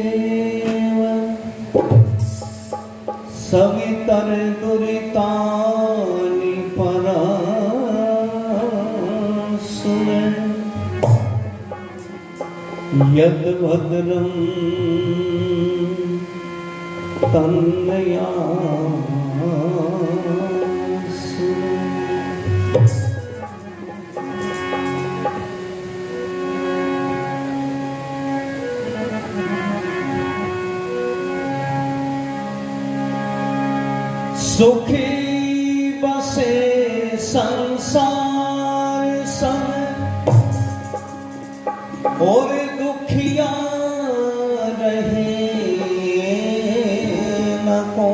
विश्वानिदेव सवितर दुरितानि परासुर यद भद्रं तन्मया सुखी बसे संसार संग और दुखिया रहे न को।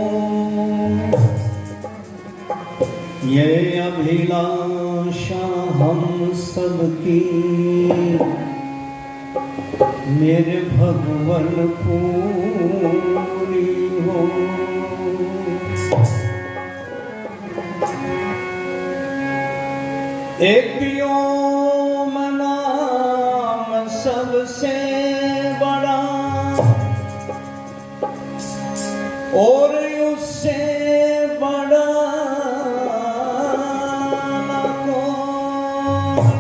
ये अभिलाषा हम सबकी मेरे भगवन पूरी हो। एक व्योम नाम सबसे बड़ा और उससे बड़ा न कोई।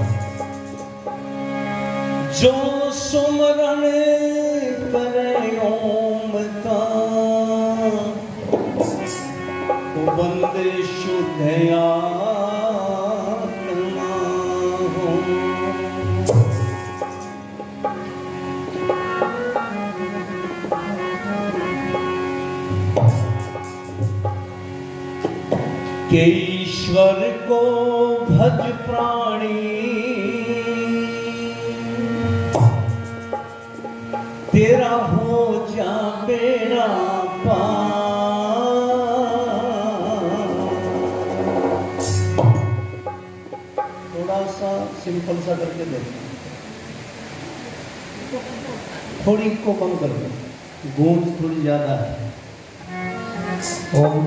जो सुमरन करे ओम का तो बंदे शुद्धया के ईश्वर को भज प्राणी तेरा हो जा बेड़ा पार। थोड़ा सा सिंपल सा करके देखो, थोड़ी को कम कर दो, गूंज थोड़ी ज्यादा है। ओम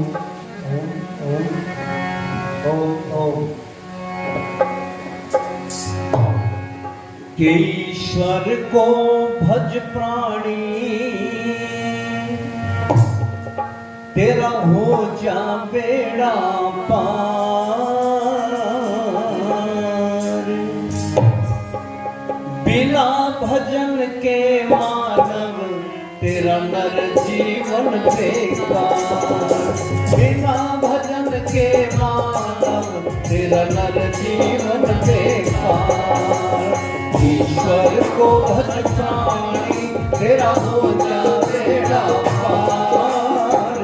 ओम ओम ओम ओम। के ईश्वर को भज प्राणी तेरा हो जा बेड़ा पार। बिना भजन के मानव तेरा नर जीवन बेकार। बिना भजन के मानव तेरा नर जीवन बेकार। ईश्वर को भज प्राणी तेरा हो जा बेड़ा पार।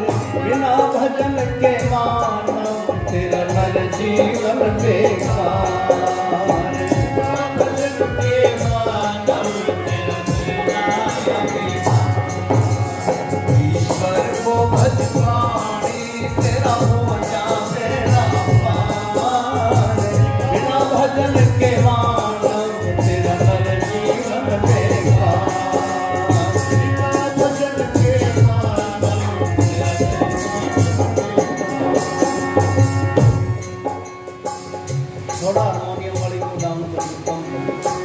बिना भजन के मानव तेरा नर जीवन बेकार। भजन के मानव तेरा ईश्वर को भज प्राणी तेरा हो जा बेड़ा पार। बिना भजन के मानव तेरा नर जीवन बेकार। बिना भजन के मानव तेरा थोड़ा हारमोनियम वाली को डाउन कर कम कर।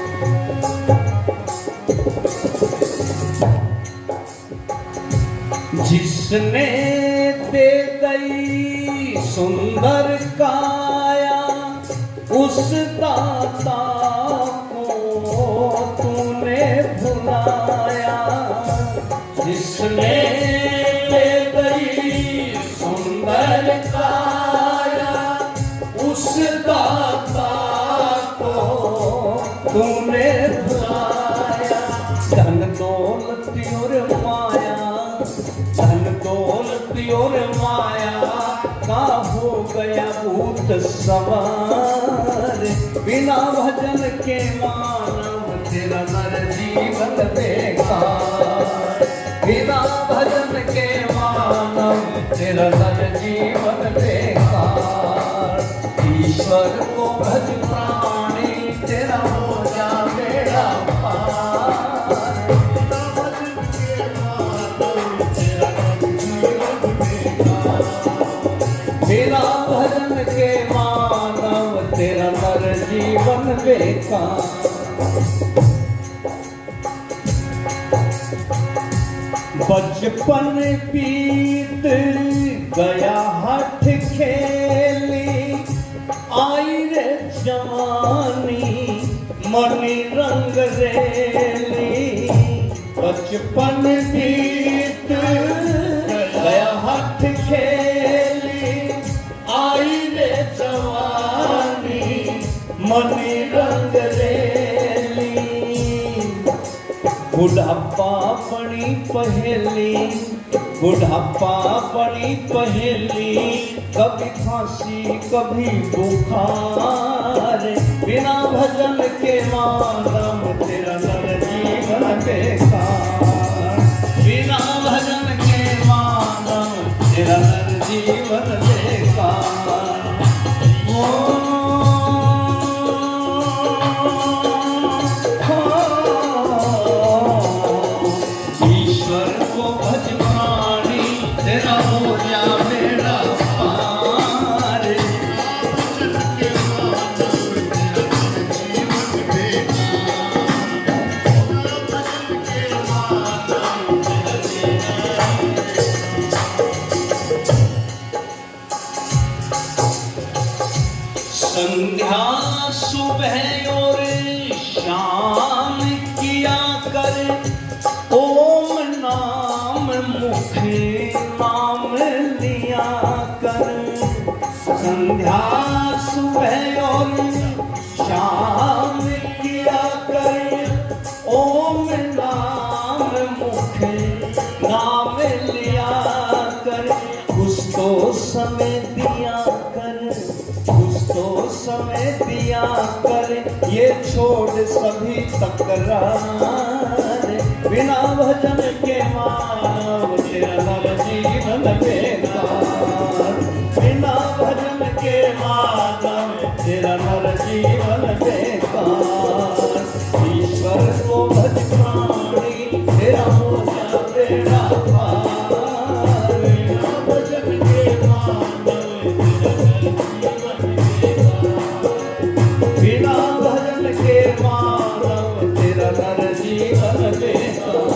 जिसने दे गई सुंदर काया उस दाता को तूने भुलाया। जिसने दे गई सुंदर काया उस दाता को तूने भुलाया। धन दौलत और माया, धन दौलत और माया का हो गया भूत सवार। बिना भजन के मानव तेरा नर जीवन बेकार। बिना भजन के मानव तेरा नर जीवन बेकार। ईश्वर को भज प्राणी तेरा हो जा बेड़ा पार। बिना भजन के मानव तेरा नर जीवन बेकार। बिना भजन के मानव तेरा नर जीवन बेकार। बचपन बीत गया हठ खेली आई रे जवानी मनी रंग रेली। बचपन बीत गया हठ खेली आई रे जवानी मनी रंग रेली। बुढ़ापा बड़ी पहेली, बुढ़ापा बड़ी पहेली, कभी खांसी कभी बुखार। बिना भजन के मानव तेरा नर जीवन बेकार। बिना भजन के मानव तेरा नर जीवन बेकार। ईश्वर को भज प्राणी तेरा हो जा बेड़ा पार। संध्या सुबह और शाम किया कर ओम नाम मुखे नाम लिया कर। संध्या सुबह और शाम किया कर ओम नाम मुखे नाम लिया कर। कुछ तो समय दिया कर, कुछ तो समय दिया कर, ये छोड़ सभी तकरार। बिना भजन के मानव तेरा नर जीवन बेकार। बिना भजन के मानव तेरा नर जीवन बेकार। ईश्वर को भज प्राणी तेरा हो जा बेड़ा पार। बिना भजन के मानव तेरा नर जीवन बेकार। बिना भजन के मानव तेरा नर जीवन बेकार।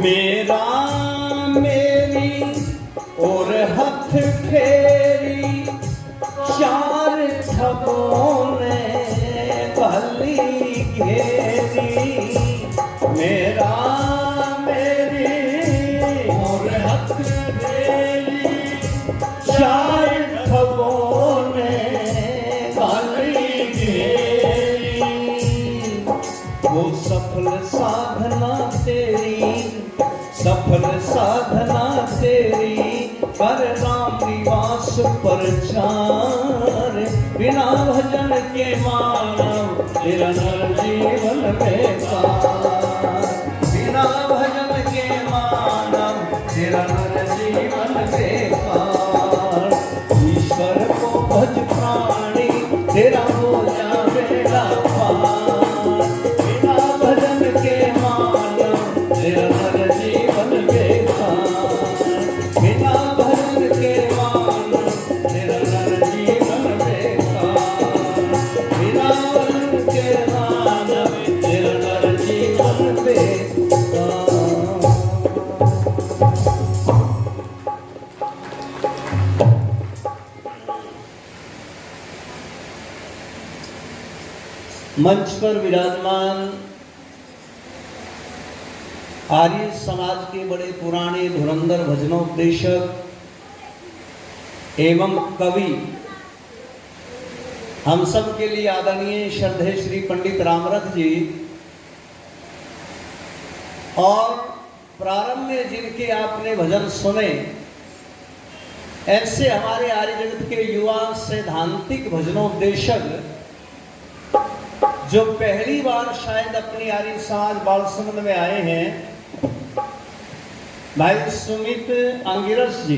मेरा मेरी और हथ फेरी चार ठगों ने भली घेरी। मेरा मेरी और हथ फेरी चार ठगों ने भली घेरी। वो सफल साधना तेरी, सफल साधना तेरी कर राम निवास प्रचार। बिना भजन के मानव तेरा नर जीवन बेकार। बिना भजन के मानव तेरा नर जीवन बेकार। ईश्वर को भज प्राणी तेरा हो जा बेड़ा पार। बिना भजन के मानव तेरा नर जीवन बेकार। बिना भजन के मंच पर विराजमान आर्य समाज के बड़े पुराने धुरंधर भजनोपदेशक एवं कवि, हम सब के लिए आदरणीय श्रद्धेय श्री पंडित रामरथ जी, और प्रारंभ में जिनके आपने भजन सुने, ऐसे हमारे आर्य जगत के युवा सैद्धांतिक भजनोपदेशक जो पहली बार शायद अपनी आर्य समाज बालसमंद में आए हैं, भाई सुमित अंगिरस जी,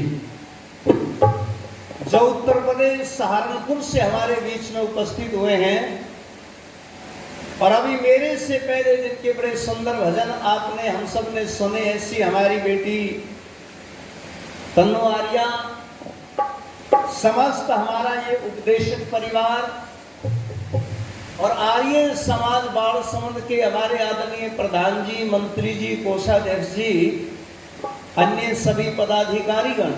जो उत्तर प्रदेश सहारनपुर से हमारे बीच में उपस्थित हुए हैं। और अभी मेरे से पहले जिनके बड़े सुंदर भजन आपने हम सब ने सुने, ऐसी हमारी बेटी तन्नू आर्या, समस्त हमारा ये उपदेशक परिवार और आर्य समाज बालसमंद के हमारे आदरणीय प्रधान जी, मंत्री जी, कोषाध्यक्ष जी, अन्य सभी पदाधिकारीगण,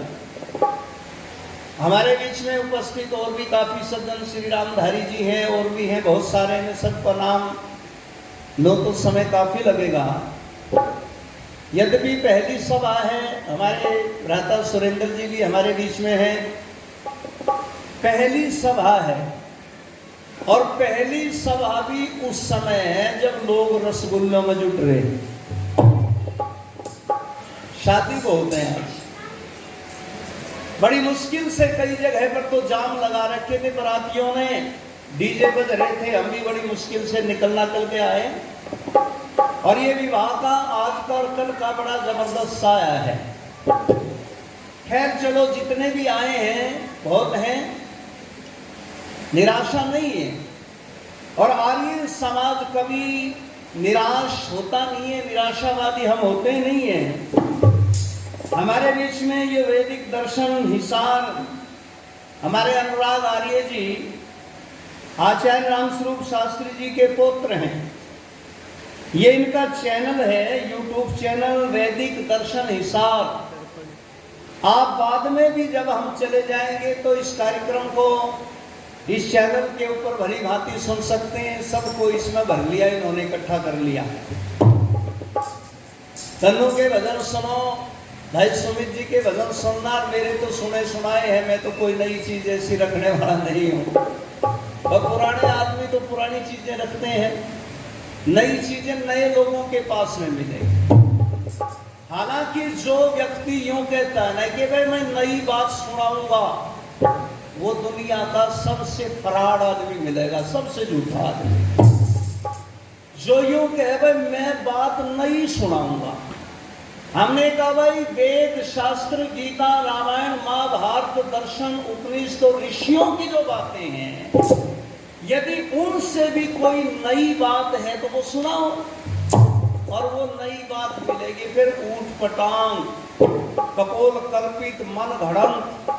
हमारे बीच में उपस्थित और भी काफी सज्जन, श्री रामधारी जी हैं और भी हैं बहुत सारे, में सबका नाम लो तो समय काफी लगेगा। यद्यपि पहली सभा है, हमारे भ्राता सुरेंद्र जी भी हमारे बीच में हैं, पहली सभा है और पहली सभा भी उस समय है जब लोग रसगुल्लों में जुट रहे। शादी बहुत है आज, बड़ी मुश्किल से कई जगह पर तो जाम लगा रखे थे, बरातियों ने डीजे बज रहे थे, हम भी बड़ी मुश्किल से निकलना चल के आए। और ये विवाह का आज का और कल का बड़ा जबरदस्त साया है। खैर चलो, जितने भी आए हैं बहुत हैं, निराशा नहीं है। और आर्य समाज कभी निराश होता नहीं है, निराशावादी हम होते नहीं हैं। हमारे बीच में ये वैदिक दर्शन हिसार हमारे अनुराग आर्य जी आचार्य रामस्वरूप शास्त्री जी के पुत्र हैं। ये इनका चैनल है, यूट्यूब चैनल वैदिक दर्शन हिसार। आप बाद में भी जब हम चले जाएंगे तो इस कार्यक्रम को इस चैनल के ऊपर भली भांति सुन सकते हैं। सबको इसमें भर लिया, इन्होंने इकट्ठा कर लिया। तन्नू के भजन सुनो, भाई सुमित जी के भजन सुनना, मेरे तो सुने सुनाए हैं, मैं तो कोई नई चीज ऐसी रखने वाला नहीं हूँ। और पुराने आदमी तो पुरानी चीजें रखते हैं, नई चीजें नए लोगों के पास में मिलेगी। हालांकि जो व्यक्ति यूं कहता है ना कि भाई मैं नई बात सुनाऊंगा, वो दुनिया का सबसे फराड आदमी मिलेगा, सबसे झूठा आदमी। जो यूं कहे भाई मैं बात नई सुनाऊंगा, हमने कहा भाई वेद शास्त्र गीता रामायण महाभारत दर्शन उपनिषद और ऋषियों की जो बातें हैं, यदि उनसे भी कोई नई बात है तो वो सुनाओ। और वो नई बात मिलेगी फिर ऊंट पटांग, कपोल कल्पित, मन घड़ंत,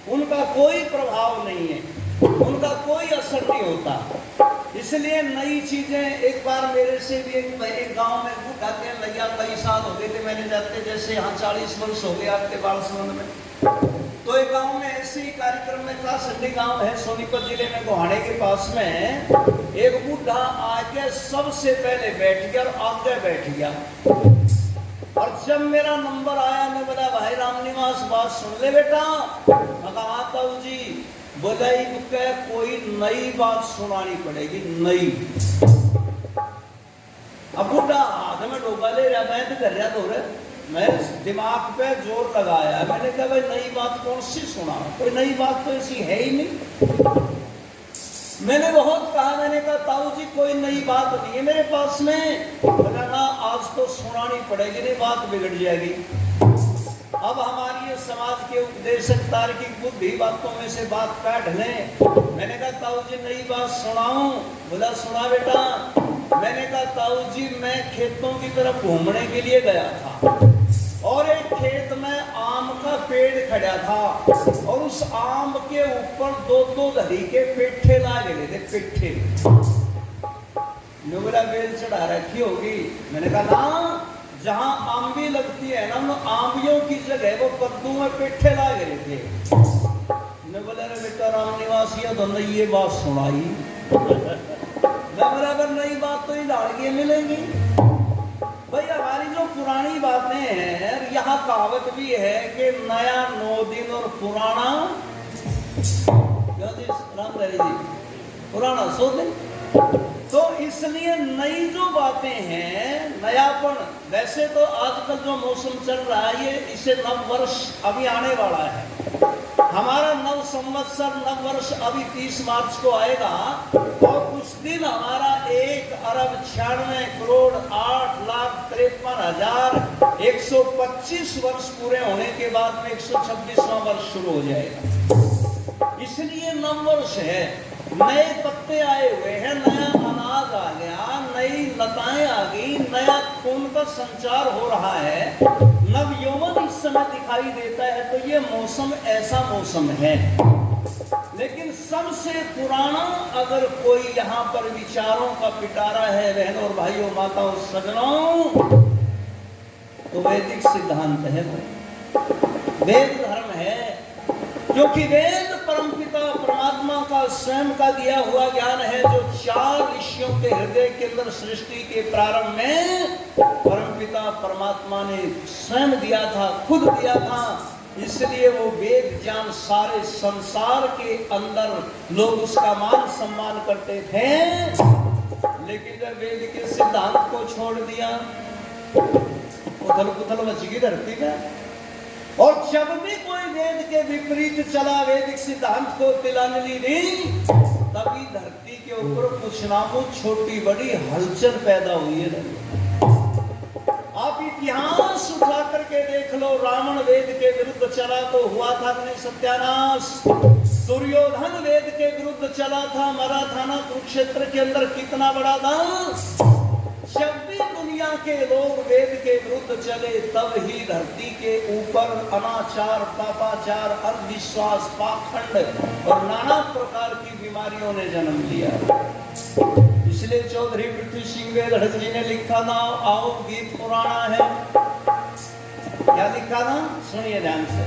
उनका कोई प्रभाव नहीं है, उनका कोई असर नहीं होता। इसलिए नई चीजें, एक बार मेरे से भी एक गांव में कहते हैं लगिया, कई साल हो गए थे मैंने जाते, जैसे यहाँ 40 वर्ष हो गए आपके बालसमंद में। तो एक गांव में ऐसे ही कार्यक्रम में था, संडी गांव है सोनीपत जिले में, गोहाड़े के पास में, एक बूढ़ा आके सबसे पहले बैठ गया और आगे बैठ गया। और जब मेरा नंबर आया, मैं बोला भाई रामनिवास बात सुन ले बेटा। मैं कहा आता हूँ जी। बोला कोई नई बात सुनानी पड़ेगी, नई। अब बूढ़ा हाथ में डोबा ले रहा, मैं तो कर रहा तो मैं दिमाग पे जोर लगाया, मैंने कहा भाई नई बात कौन सी सुना, कोई नई बात तो ऐसी है ही नहीं। मैंने बहुत कहा, मैंने कहा ताऊ जी कोई नई बात नहीं है मेरे पास में। बोला ना आज तो सुनानी पड़ेगी, नहीं बात बिगड़ जाएगी। अब हमारी समाज के उपदेशक तार्किक बुद्धि बातों में से बात काट लें। मैंने कहा ताऊ जी नई बात सुनाऊं? बोला सुना बेटा। मैंने कहा ताऊ जी मैं खेतों की तरफ घूमने के लिए गया था और एक खेत में आम का पेड़ खड़ा था और उस आम के ऊपर दो धरी के पेठे लागे थे, पेठे। बोला बेल चढ़ा रखी होगी। मैंने कहा ना, जहां आंबी लगती है ना, आंबियों की जगह वो कद्दू में पेठे ला गए थे। मैं बोला अरे बेटा रामनिवासिया तो ये बात सुनाई। बराबर नई बात तो ही लाड़ियाँ मिलेंगी भाई। हमारी जो पुरानी बातें हैं, यहाँ कहावत भी है कि नया 9 दिन और पुराना रामधारी जी पुराना 100 दिन। तो इसलिए नई जो बातें हैं, नयापन। वैसे तो आजकल जो मौसम चल रहा है ये, इसे नव वर्ष अभी आने वाला है। हमारा नव संवत्सर नव वर्ष अभी 30 मार्च को आएगा और उस दिन हमारा 1,46,8,53,125 वर्ष पूरे होने के बाद में 126वां वर्ष शुरू हो जाएगा। इसलिए नव वर्ष है। नए पत्ते आए हुए हैं, नया अनाज आ गया, नई लताएं आ गई, नया खून का संचार हो रहा है, नव यौवन इस समय दिखाई देता है। तो ये मौसम ऐसा मौसम है। लेकिन सबसे पुराना अगर कोई यहाँ पर विचारों का पिटारा है बहनों और भाइयों, माताओं, सजनों, तो वैदिक सिद्धांत है, वेद धर्म है। क्योंकि वेद परमपिता परमात्मा का स्वयं का दिया हुआ ज्ञान है, जो 4 ऋषियों के हृदय के अंदर सृष्टि के प्रारंभ में परमपिता परमात्मा ने स्वयं दिया था, खुद दिया था। इसलिए वो वेद ज्ञान सारे संसार के अंदर लोग उसका मान सम्मान करते थे। लेकिन जब वेद के सिद्धांत को छोड़ दिया, उथल पुथल मच गई धरती में। और जब भी कोई वेद के विपरीत चला, वैदिक सिद्धांत को तिलांजलि दी, तभी धरती के ऊपर कुछ ना कुछ छोटी बड़ी हलचल पैदा हुई है। आप इतिहास उठा करके देख लो, रावण वेद के विरुद्ध चला तो हुआ था नहीं सत्यानाश। दुर्योधन वेद के विरुद्ध चला था, मरा था ना कुरुक्षेत्र के अंदर, कितना बड़ा था। जब भी दुनिया के लोग वेद के विरुद्ध चले, तब ही धरती के ऊपर अनाचार, पापाचार, अंधविश्वास, पाखंड और नाना प्रकार की बीमारियों ने जन्म लिया। इसलिए चौधरी पृथ्वी सिंह वेदहड़ जी ने लिखा था, आओ गीत पुराना है। क्या लिखा था? सुनिए ध्यान से।